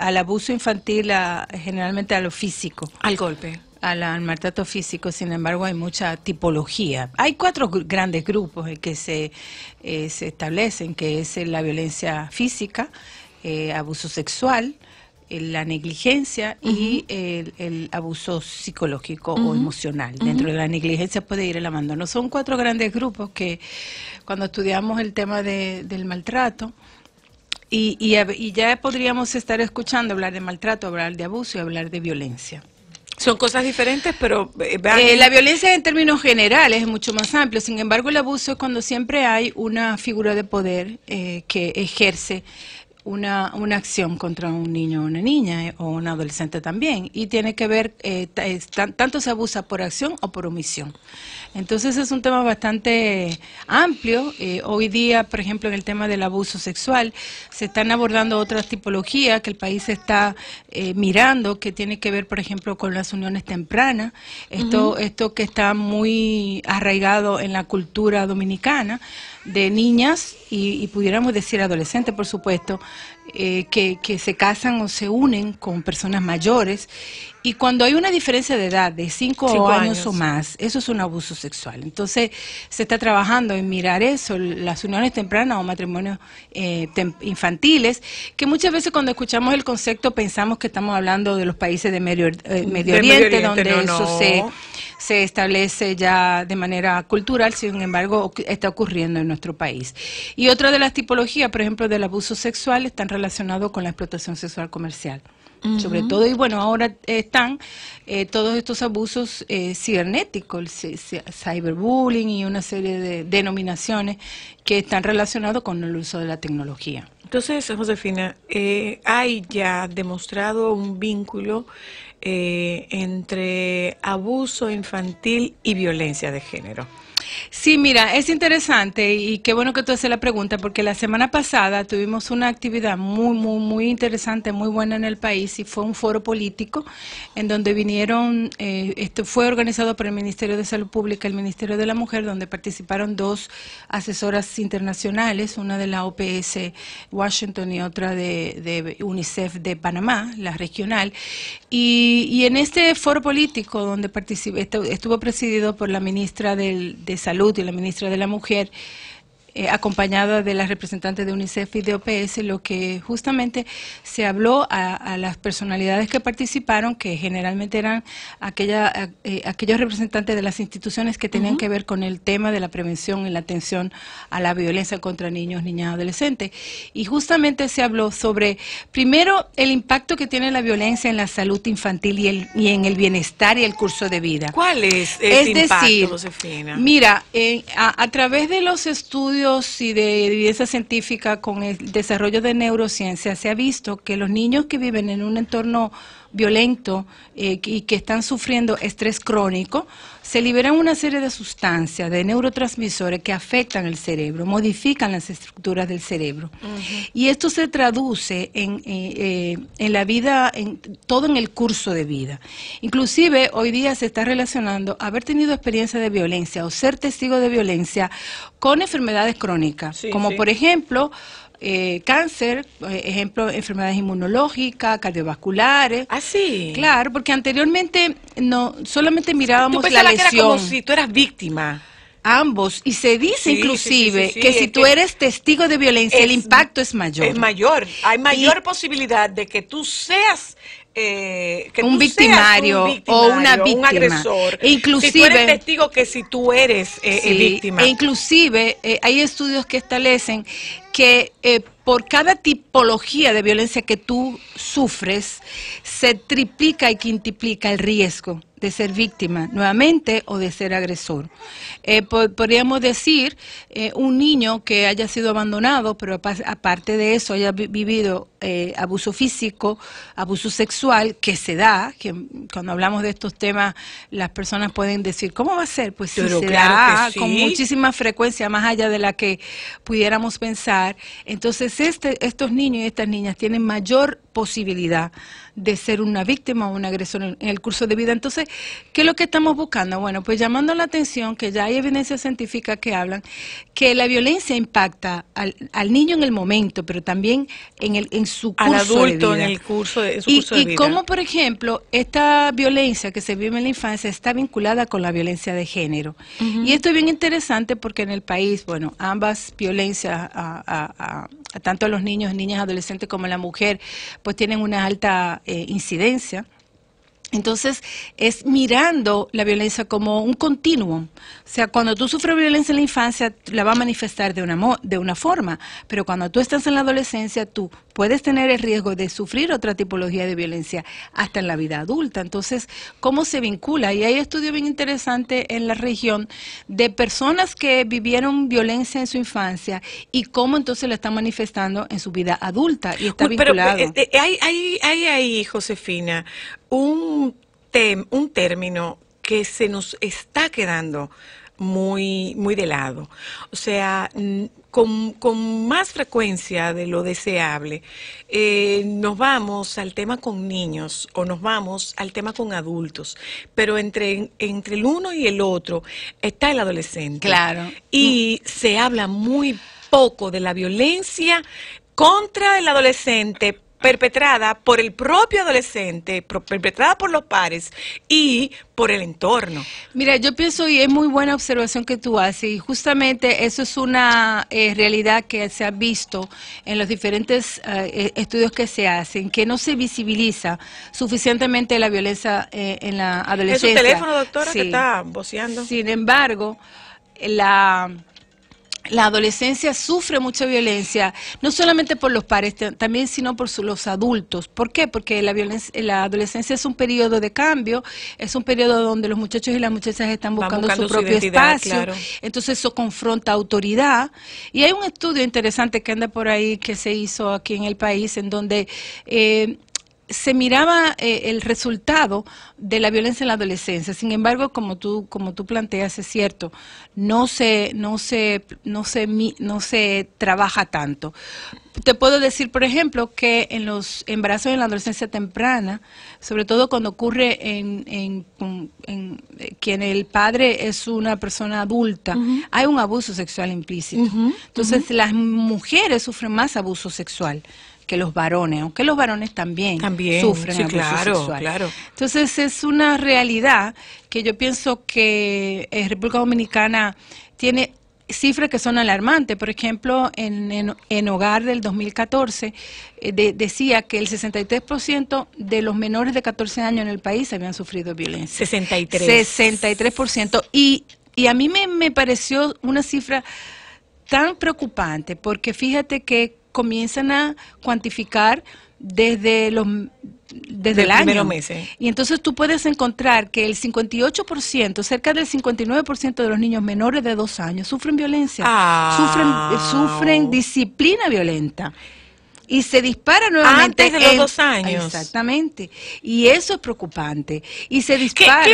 al abuso infantil, generalmente a lo físico. Al golpe. Al maltrato físico. Sin embargo, hay mucha tipología. Hay 4 grandes grupos en que se establecen, que es la violencia física, abuso sexual, la negligencia y el abuso psicológico o emocional. Dentro de la negligencia puede ir el abandono. Son 4 grandes grupos que cuando estudiamos el tema del maltrato, y ya podríamos estar escuchando hablar de maltrato, hablar de abuso y hablar de violencia. Son cosas diferentes, pero... la violencia en términos generales es mucho más amplio. Sin embargo, el abuso es cuando siempre hay una figura de poder que ejerce una acción contra un niño o una niña o un adolescente también, y tiene que ver, tanto se abusa por acción o por omisión. Entonces es un tema bastante amplio. Hoy día, por ejemplo, en el tema del abuso sexual, se están abordando otras tipologías que el país está mirando, que tiene que ver, por ejemplo, con las uniones tempranas, esto que está muy arraigado en la cultura dominicana, de niñas y pudiéramos decir adolescentes, por supuesto, que se casan o se unen con personas mayores, y cuando hay una diferencia de edad de 5 años o más, eso es un abuso sexual. Entonces se está trabajando en mirar eso, las uniones tempranas o matrimonios infantiles, que muchas veces cuando escuchamos el concepto pensamos que estamos hablando de los países de Medio Oriente, donde eso se establece ya de manera cultural. Sin embargo, está ocurriendo en nuestro país. Y otra de las tipologías, por ejemplo, del abuso sexual, están relacionados con la explotación sexual comercial. Sobre todo, y bueno, ahora están todos estos abusos cibernéticos, cyberbullying y una serie de denominaciones que están relacionados con el uso de la tecnología. Entonces, Josefina, hay ya demostrado un vínculo entre abuso infantil y violencia de género. Sí, mira, es interesante y qué bueno que tú haces la pregunta, porque la semana pasada tuvimos una actividad muy interesante, muy buena en el país, y fue un foro político en donde vinieron, esto fue organizado por el Ministerio de Salud Pública, el Ministerio de la Mujer, donde participaron 2 asesoras internacionales, una de la OPS Washington y otra de UNICEF de Panamá, la regional, y en este foro político donde estuvo presidido por la ministra de Salud y la ministra de la Mujer, acompañada de las representantes de UNICEF y de OPS, lo que justamente se habló a las personalidades que participaron, que generalmente eran aquellos representantes de las instituciones que tenían que ver con el tema de la prevención y la atención a la violencia contra niños, niñas y adolescentes. Y justamente se habló sobre, primero, el impacto que tiene la violencia en la salud infantil y en el bienestar y el curso de vida. ¿Cuál es ese impacto, Josefina? Mira, a través de los estudios y de evidencia científica con el desarrollo de neurociencia, se ha visto que los niños que viven en un entorno violento y que están sufriendo estrés crónico, se liberan una serie de sustancias, de neurotransmisores que afectan el cerebro, modifican las estructuras del cerebro. Y esto se traduce en la vida, todo en el curso de vida. Inclusive hoy día se está relacionando haber tenido experiencia de violencia o ser testigo de violencia con enfermedades crónicas, como por ejemplo cáncer, ejemplo, enfermedades inmunológicas, cardiovasculares. ¿Ah, sí? Claro, porque anteriormente no solamente mirábamos la lesión. Que era como si tú eras víctima. Ambos, y se dice inclusive que si tú eres testigo de violencia, el impacto es mayor. Es mayor, hay mayor posibilidad de que tú seas un victimario o una víctima, un agresor. Inclusive, si tú eres testigo que si tú eres víctima. E inclusive hay estudios que establecen que por cada tipología de violencia que tú sufres, se triplica y quintuplica el riesgo de ser víctima nuevamente o de ser agresor. Podríamos decir un niño que haya sido abandonado, pero aparte de eso haya vivido abuso físico, abuso sexual, que se da, que cuando hablamos de estos temas las personas pueden decir, ¿cómo va a ser? Pues sí, se da con muchísima frecuencia, más allá de la que pudiéramos pensar. Entonces estos niños y estas niñas tienen mayor posibilidad de ser una víctima o un agresor en el curso de vida. Entonces, ¿qué es lo que estamos buscando? Bueno, pues llamando la atención que ya hay evidencia científica que hablan que la violencia impacta al niño en el momento, pero también en su curso al adulto de vida. en el curso de su curso de vida. Y cómo, por ejemplo, esta violencia que se vive en la infancia está vinculada con la violencia de género. Y esto es bien interesante porque en el país, bueno, ambas violencias, tanto a los niños, niñas, adolescentes como a la mujer, pues tienen una alta incidencia. Entonces, es mirando la violencia como un continuum. O sea, cuando tú sufres violencia en la infancia, la va a manifestar de una forma, pero cuando tú estás en la adolescencia, tú puedes tener el riesgo de sufrir otra tipología de violencia hasta en la vida adulta. Entonces, ¿cómo se vincula? Y hay estudios bien interesantes en la región de personas que vivieron violencia en su infancia y cómo entonces la están manifestando en su vida adulta. Y está vinculado. Pero hay ahí, Josefina, un término que se nos está quedando muy de lado. O sea, con más frecuencia de lo deseable, nos vamos al tema con niños o nos vamos al tema con adultos, pero entre el uno y el otro está el adolescente. Claro. Y se habla muy poco de la violencia contra el adolescente perpetrada por el propio adolescente, perpetrada por los pares y por el entorno. Mira, yo pienso, y es muy buena observación que tú haces, y justamente eso es una realidad que se ha visto en los diferentes estudios que se hacen, que no se visibiliza suficientemente la violencia en la adolescencia. ¿Es su teléfono, doctora, sí, que está voceando? Sin embargo, la adolescencia sufre mucha violencia, no solamente por los pares, también sino por los adultos. ¿Por qué? Porque la adolescencia es un periodo de cambio, es un periodo donde los muchachos y las muchachas están buscando su propio espacio, claro. Entonces eso confronta autoridad. Y hay un estudio interesante que anda por ahí que se hizo aquí en el país, en donde se miraba el resultado de la violencia en la adolescencia. Sin embargo, como tú planteas, es cierto, no se trabaja tanto. Te puedo decir, por ejemplo, que en los embarazos en la adolescencia temprana, sobre todo cuando ocurre en quien el padre es una persona adulta, hay un abuso sexual implícito. Entonces, las mujeres sufren más abuso sexual que los varones, aunque los varones también sufren abuso sexual. Claro. Entonces es una realidad que yo pienso que República Dominicana tiene cifras que son alarmantes. Por ejemplo, en Hogar del 2014 decía que el 63% de los menores de 14 años en el país habían sufrido violencia. 63%. Y a mí me pareció una cifra tan preocupante, porque fíjate que comienzan a cuantificar desde el año. Meses. Y entonces tú puedes encontrar que el 58%, cerca del 59% de los niños menores de 2 años sufren violencia, sufren disciplina violenta. Y se dispara nuevamente. Antes de los 2 años. Exactamente. Y eso es preocupante. Y se dispara.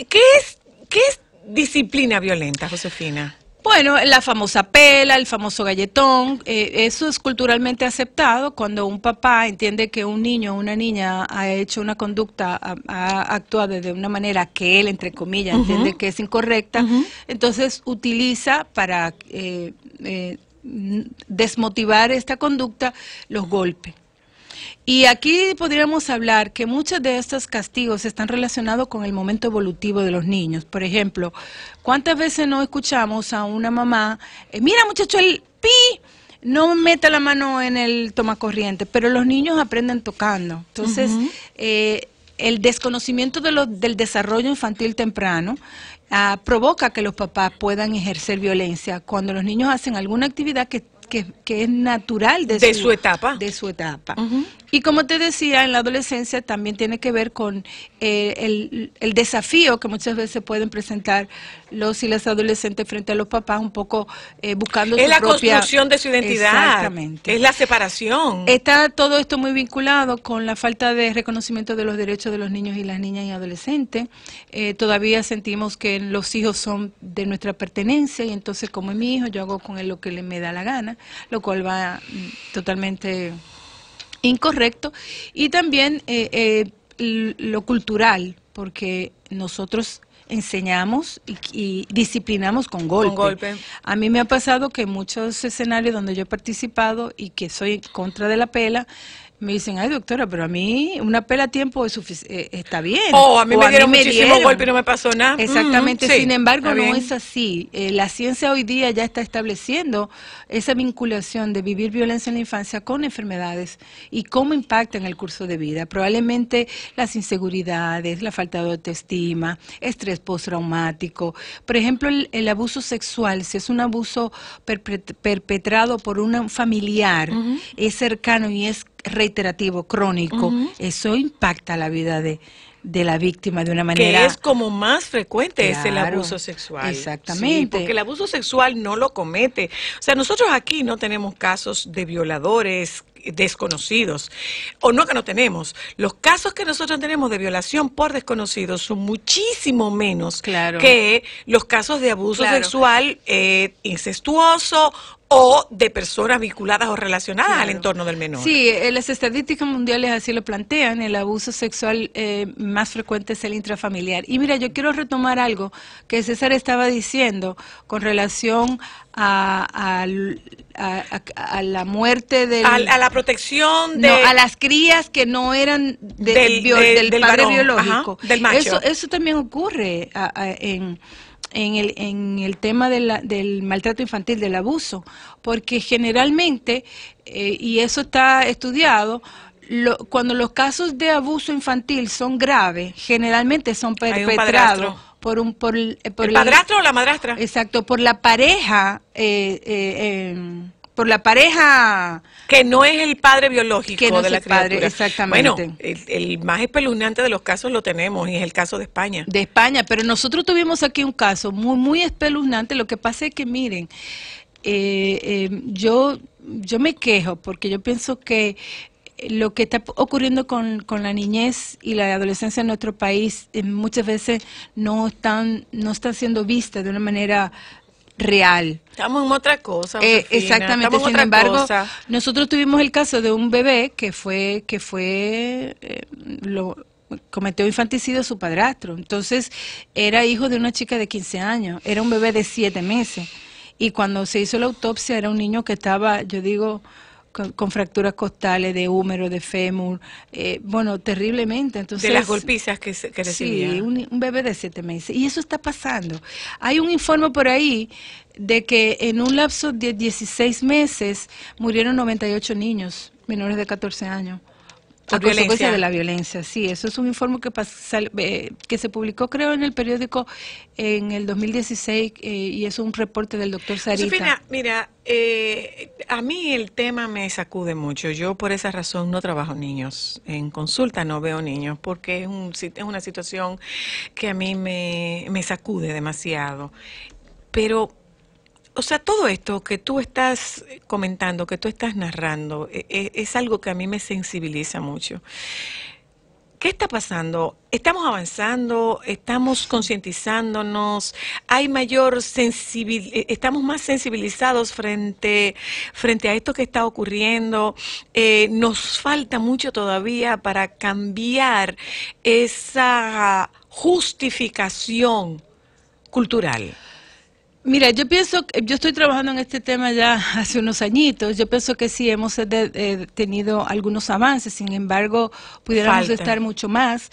¿Qué es disciplina violenta, Josefina? Bueno, la famosa pela, el famoso galletón, eso es culturalmente aceptado cuando un papá entiende que un niño o una niña ha hecho una conducta, ha actuado de una manera que él, entre comillas, entiende que es incorrecta, entonces utiliza para desmotivar esta conducta los golpes. Y aquí podríamos hablar que muchos de estos castigos están relacionados con el momento evolutivo de los niños. Por ejemplo, ¿cuántas veces no escuchamos a una mamá, mira muchacho, el pi, no meta la mano en el tomacorriente? Pero los niños aprenden tocando. Entonces, el desconocimiento del desarrollo infantil temprano provoca que los papás puedan ejercer violencia cuando los niños hacen alguna actividad que es natural de su etapa. Y como te decía, en la adolescencia también tiene que ver con el desafío que muchas veces pueden presentar los y las adolescentes frente a los papás, un poco buscando su propia... Es la construcción de su identidad. Exactamente. Es la separación. Está todo esto muy vinculado con la falta de reconocimiento de los derechos de los niños y las niñas y adolescentes. Todavía sentimos que los hijos son de nuestra pertenencia y entonces como es mi hijo yo hago con él lo que me da la gana, lo cual va totalmente incorrecto, y también lo cultural, porque nosotros enseñamos y disciplinamos con golpe. Con golpe. A mí me ha pasado que en muchos escenarios donde yo he participado y que soy en contra de la pela, me dicen, ay doctora, pero a mí una pela a tiempo es está bien. A mí me dieron muchísimo golpe y no me pasó nada. Exactamente, Sí, sin embargo no bien. es así. La ciencia hoy día ya está estableciendo esa vinculación de vivir violencia en la infancia con enfermedades y cómo impacta en el curso de vida. Probablemente las inseguridades, la falta de autoestima, estrés postraumático. Por ejemplo, el abuso sexual, si es un abuso perpetrado por un familiar, es cercano y es reiterativo, crónico, eso impacta la vida de la víctima de una manera... Que es como más frecuente es el Claro, abuso sexual. exactamente. Sí, porque el abuso sexual no lo comete. O sea, nosotros aquí no tenemos casos de violadores desconocidos, o no que no tenemos. Los casos que nosotros tenemos de violación por desconocidos son muchísimo menos Claro. que los casos de abuso Claro. sexual incestuoso o de personas vinculadas o relacionadas Claro. al entorno del menor. Sí, las estadísticas mundiales así lo plantean, el abuso sexual más frecuente es el intrafamiliar. Y mira, yo quiero retomar algo que César estaba diciendo con relación a la muerte del... A la protección de... No, a las crías que no eran del padre varón, biológico. ajá, del macho. Eso también ocurre en el tema del maltrato infantil, del abuso, porque generalmente, y eso está estudiado, cuando los casos de abuso infantil son graves, generalmente son perpetrados por ¿el padrastro o la madrastra? Exacto, por la pareja, que no es el padre biológico que no de es la el padre, criatura. exactamente. Bueno, el más espeluznante de los casos lo tenemos y es el caso de España. De España, pero nosotros tuvimos aquí un caso muy, muy espeluznante. Lo que pasa es que, miren, yo me quejo porque yo pienso que lo que está ocurriendo con la niñez y la adolescencia en nuestro país muchas veces no están siendo vistas de una manera real. Estamos en otra cosa, exactamente. Estamos en Sin otra embargo, cosa. nosotros tuvimos el caso de un bebé que cometió infanticidio su padrastro. Entonces, era hijo de una chica de 15 años. Era un bebé de 7 meses. Y cuando se hizo la autopsia, era un niño que estaba, yo digo, con fracturas costales, de húmero, de fémur, bueno, terriblemente. Entonces, de las golpizas que recibía. Sí, un bebé de 7 meses. Y eso está pasando. Hay un informe por ahí de que en un lapso de 16 meses murieron 98 niños menores de 14 años. A consecuencia de la violencia, sí. Eso es un informe que se publicó, creo, en el periódico en el 2016 y es un reporte del doctor Sarita. Josefina, mira, a mí el tema me sacude mucho. Yo por esa razón no trabajo niños. En consulta no veo niños porque es una situación que a mí me sacude demasiado. Pero... o sea, todo esto que tú estás comentando, que tú estás narrando, es algo que a mí me sensibiliza mucho. ¿Qué está pasando? ¿Estamos avanzando? ¿Estamos concientizándonos? ¿Hay mayor sensibilidad? ¿Estamos más sensibilizados frente a esto que está ocurriendo? ¿Nos falta mucho todavía para cambiar esa justificación cultural? Mira, yo estoy trabajando en este tema ya hace unos añitos. Yo pienso que sí hemos tenido algunos avances, sin embargo, pudiéramos estar mucho más.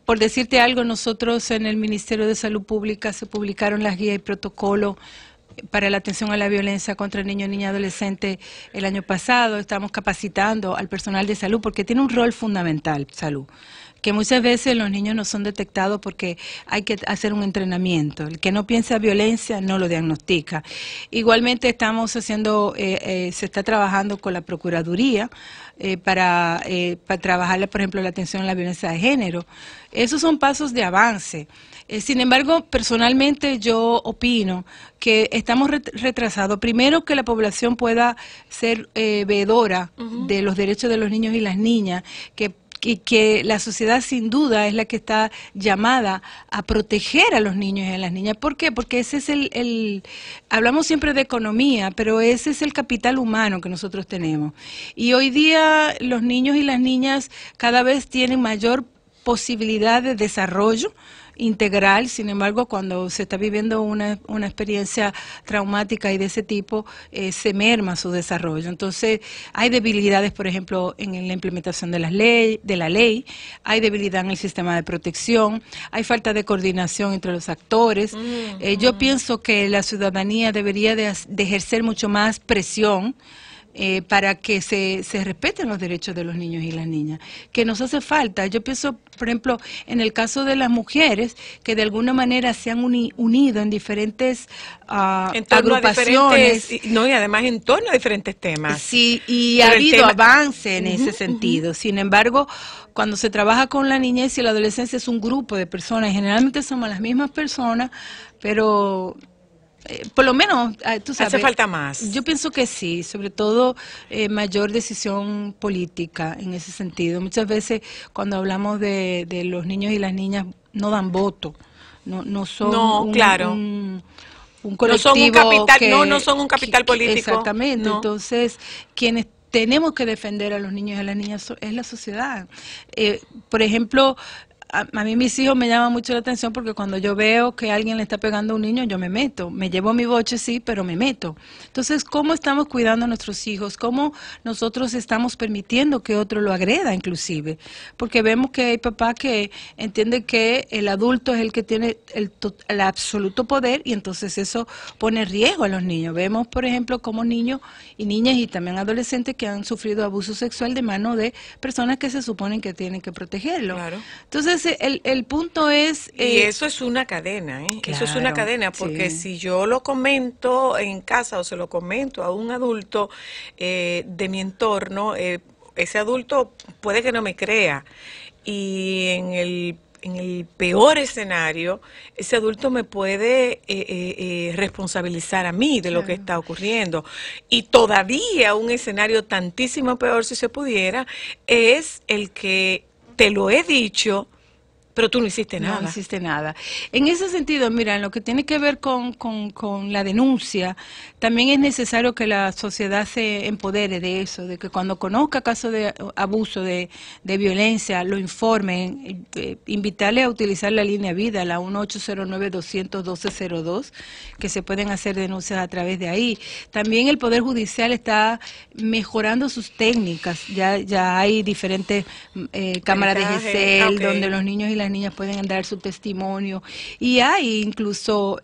Por decirte algo, nosotros en el Ministerio de Salud Pública se publicaron las guías y protocolos para la atención a la violencia contra niños, niñas y adolescentes el año pasado. Estamos capacitando al personal de salud porque tiene un rol fundamental, salud, que muchas veces los niños no son detectados porque hay que hacer un entrenamiento. El que no piensa violencia no lo diagnostica. Igualmente estamos se está trabajando con la Procuraduría para trabajar, por ejemplo, la atención a la violencia de género. Esos son pasos de avance. Sin embargo, personalmente yo opino que estamos retrasados. Primero, que la población pueda ser veedora de los derechos de los niños y las niñas, que que la sociedad sin duda es la que está llamada a proteger a los niños y a las niñas. ¿Por qué? Porque ese es hablamos siempre de economía, pero ese es el capital humano que nosotros tenemos. Y hoy día los niños y las niñas cada vez tienen mayor posibilidad de desarrollo integral. Sin embargo, cuando se está viviendo una experiencia traumática y de ese tipo, se merma su desarrollo. Entonces, hay debilidades, por ejemplo, en la implementación de la ley, hay debilidad en el sistema de protección, hay falta de coordinación entre los actores. Yo pienso que la ciudadanía debería de ejercer mucho más presión para que se respeten los derechos de los niños y las niñas, que nos hace falta. Yo pienso, por ejemplo, en el caso de las mujeres, que de alguna manera se han unido en diferentes agrupaciones. Y además en torno a diferentes temas. Sí, y ha habido avance en ese sentido. Sin embargo, cuando se trabaja con la niñez y la adolescencia es un grupo de personas, generalmente somos las mismas personas, pero por lo menos, tú sabes. Hace falta más. Yo pienso que sí, sobre todo mayor decisión política en ese sentido. Muchas veces cuando hablamos de los niños y las niñas no dan voto, no son un colectivo. No son un capital político. Exactamente, no. Entonces quienes tenemos que defender a los niños y a las niñas es la sociedad. Por ejemplo, a mí mis hijos me llaman mucho la atención porque cuando yo veo que alguien le está pegando a un niño, yo me meto. Me llevo mi boche, sí, pero me meto. Entonces, ¿cómo estamos cuidando a nuestros hijos? ¿Cómo nosotros estamos permitiendo que otro lo agreda, inclusive? Porque vemos que hay papás que entienden que el adulto es el que tiene el absoluto poder y entonces eso pone en riesgo a los niños. Vemos, por ejemplo, como niños y niñas y también adolescentes que han sufrido abuso sexual de mano de personas que se suponen que tienen que protegerlo. Claro. Entonces, el punto es... y eso es una cadena, ¿eh? Claro, eso es una cadena, porque si yo lo comento en casa o se lo comento a un adulto de mi entorno, ese adulto puede que no me crea. Y en el peor escenario, ese adulto me puede responsabilizar a mí de lo que está ocurriendo. Y todavía un escenario tantísimo peor, si se pudiera, es el que te lo he dicho, pero tú no hiciste nada. No hiciste nada. En ese sentido, mira, en lo que tiene que ver con la denuncia, también es necesario que la sociedad se empodere de eso, de que cuando conozca casos de abuso, de violencia, lo informen, invitarle a utilizar la línea vida, la 1-809-200-1202, que se pueden hacer denuncias a través de ahí. También el Poder Judicial está mejorando sus técnicas, ya hay diferentes cámaras de GESEL, donde los niños y las niñas pueden dar su testimonio y hay incluso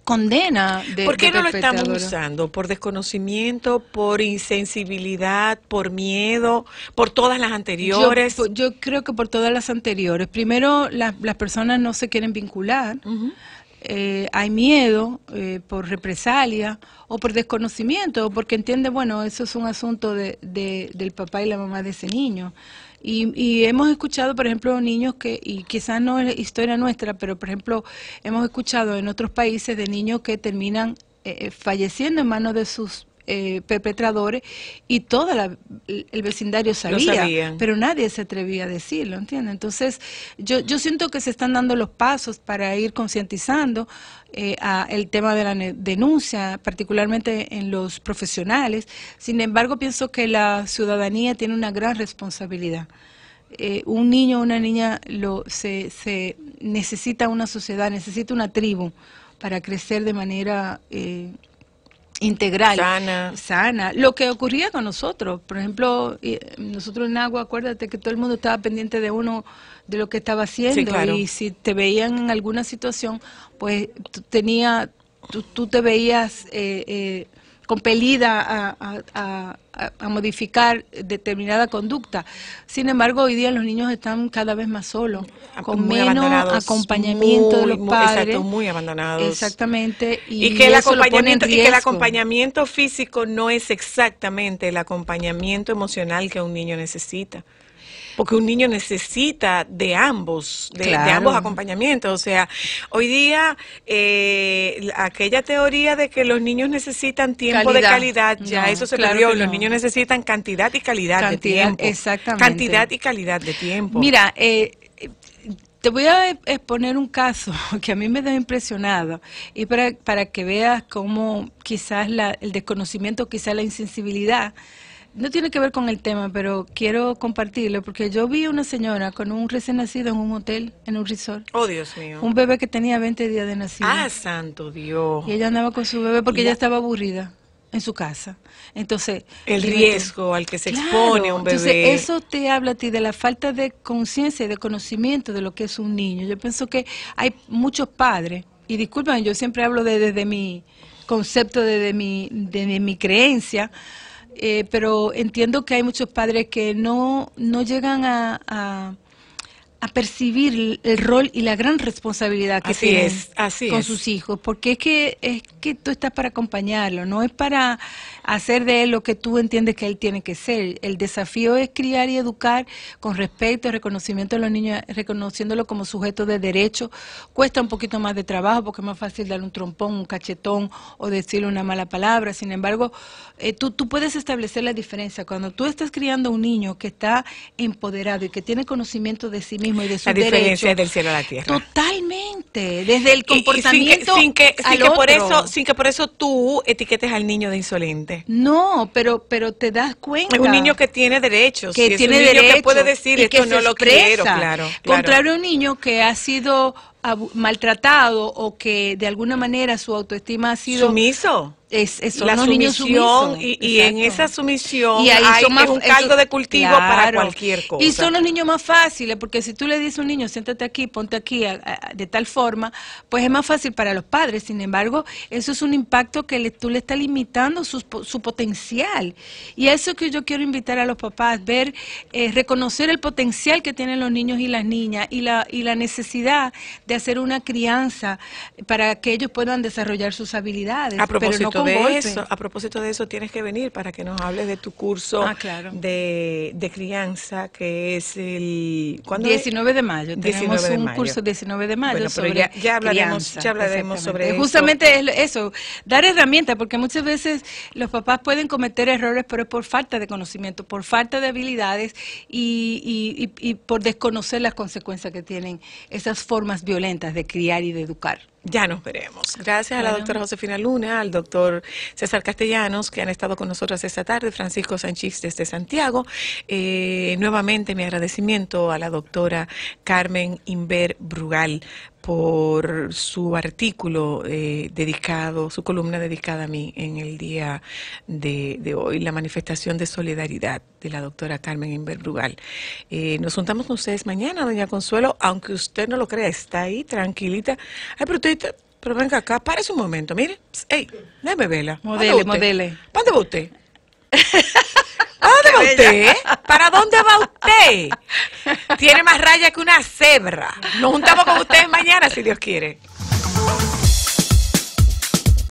condena de ¿Por qué de no lo estamos perpetradora. usando? ¿Por desconocimiento, por insensibilidad, por miedo, por todas las anteriores? Yo creo que por todas las anteriores. Primero, las personas no se quieren vincular. Hay miedo por represalia o por desconocimiento, o porque entiende, bueno, eso es un asunto del papá y la mamá de ese niño. Y hemos escuchado, por ejemplo, niños y quizás no es historia nuestra, pero por ejemplo, hemos escuchado en otros países de niños que terminan falleciendo en manos de sus perpetradores y todo el vecindario sabía, pero nadie se atrevía a decirlo, ¿entiendes? Entonces, yo siento que se están dando los pasos para ir concientizando el tema de la denuncia, particularmente en los profesionales. Sin embargo, pienso que la ciudadanía tiene una gran responsabilidad. Un niño o una niña se necesita una sociedad, necesita una tribu para crecer de manera integral, sana. Lo que ocurría con nosotros, por ejemplo, nosotros en Agua, acuérdate que todo el mundo estaba pendiente de uno, de lo que estaba haciendo, sí, claro. Y si te veían en alguna situación, pues tú te veías compelida a modificar determinada conducta. Sin embargo, hoy día los niños están cada vez más solos, con menos acompañamiento de los padres. Exacto, muy abandonados. Exactamente. Y que el acompañamiento físico no es exactamente el acompañamiento emocional que un niño necesita. Porque un niño necesita de ambos, de ambos acompañamientos. O sea, hoy día aquella teoría de que los niños necesitan tiempo de calidad, ya eso se perdió. Los niños niños necesitan cantidad y calidad de Cantidad, tiempo. exactamente. Cantidad y calidad de tiempo. Mira, te voy a exponer un caso que a mí me da impresionado y para que veas cómo quizás el desconocimiento, quizás la insensibilidad, no tiene que ver con el tema, pero quiero compartirlo porque yo vi a una señora con un recién nacido en un hotel, en un resort. Oh, Dios mío. Un bebé que tenía 20 días de nacido. Ah, santo Dios. Y ella andaba con su bebé porque ella estaba aburrida en su casa. Entonces, el dime riesgo tú. al que se Claro, expone un bebé. Entonces, eso te habla a ti de la falta de conciencia y de conocimiento de lo que es un niño. Yo pienso que hay muchos padres, y disculpen, yo siempre hablo desde mi concepto, desde mi creencia, pero entiendo que hay muchos padres que no llegan a percibir el rol y la gran responsabilidad que tienen con sus hijos, porque es que tú estás para acompañarlo, no es para hacer de él lo que tú entiendes que él tiene que ser. El desafío es criar y educar con respeto, reconocimiento a los niños, reconociéndolo como sujeto de derecho. Cuesta un poquito más de trabajo porque es más fácil darle un trompón, un cachetón o decirle una mala palabra. Sin embargo, tú puedes establecer la diferencia. Cuando tú estás criando a un niño que está empoderado y que tiene conocimiento de sí mismo y de sus derechos. La diferencia es del cielo a la tierra. Totalmente, desde el comportamiento sin que por eso tú etiquetes al niño de insolente. No, pero te das cuenta. Es un niño que tiene derechos. Que tiene derechos. Que puede decir, esto no lo quiero, claro. Contrario a un niño que ha sido maltratado o que de alguna manera su autoestima ha sido... Sumiso. Son la los niños sumisión sumisos. y en esa sumisión y ahí hay son más, un caldo de cultivo para cualquier cosa. Y son los niños más fáciles, porque si tú le dices a un niño, siéntate aquí, ponte aquí, de tal forma, pues es más fácil para los padres. Sin embargo, eso es un impacto que tú le estás limitando su potencial. Y a eso que yo quiero invitar a los papás, ver, reconocer el potencial que tienen los niños y las niñas y la necesidad de hacer una crianza para que ellos puedan desarrollar sus habilidades. A propósito de eso, tienes que venir para que nos hables de tu curso de crianza, que es el... 19 de mayo. Tenemos un curso 19 de mayo sobre ya hablaremos sobre eso. Justamente eso, dar herramientas, porque muchas veces los papás pueden cometer errores, pero es por falta de conocimiento, por falta de habilidades y por desconocer las consecuencias que tienen esas formas violentas de criar y de educar. Ya nos veremos. Gracias a la doctora Josefina Luna, al doctor César Castellanos, que han estado con nosotros esta tarde, Francisco Sánchez desde Santiago. Nuevamente mi agradecimiento a la doctora Carmen Inver Brugal por su artículo su columna dedicada a mí en el día de hoy, la manifestación de solidaridad de la doctora Carmen Inver Brugal. Nos juntamos con ustedes mañana, doña Consuelo, aunque usted no lo crea, está ahí tranquilita. Ay, pero venga acá, párese un momento, mire. Ey, déjeme verla. Modele. ¿Para dónde va usted? ¿A dónde va usted? ¿Para dónde va usted? Tiene más raya que una cebra. Nos juntamos con ustedes mañana, si Dios quiere.